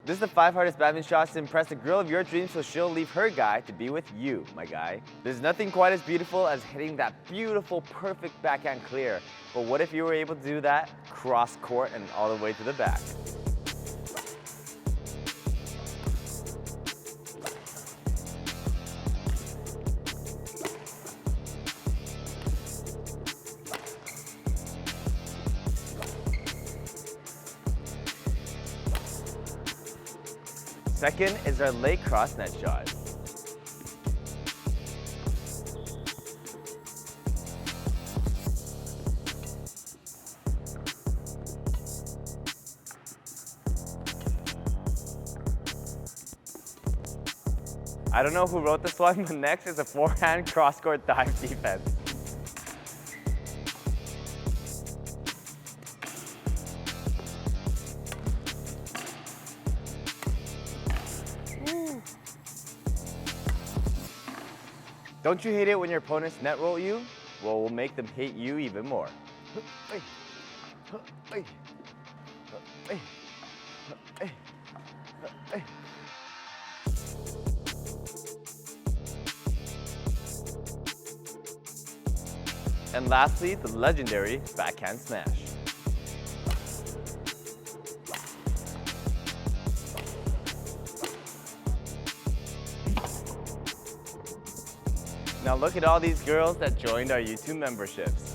This is the 5 hardest badminton shots to impress the girl of your dreams so she'll leave her guy to be with you, my guy. There's nothing quite as beautiful as hitting that beautiful, perfect backhand clear. But what if you were able to do that cross court and all the way to the back? Second is our late cross net shot. I don't know who wrote this one, but next is a forehand cross-court dive defense. Don't you hate it when your opponents net roll you? Well, we'll make them hate you even more. And lastly, the legendary backhand smash. Now look at all these girls that joined our YouTube memberships.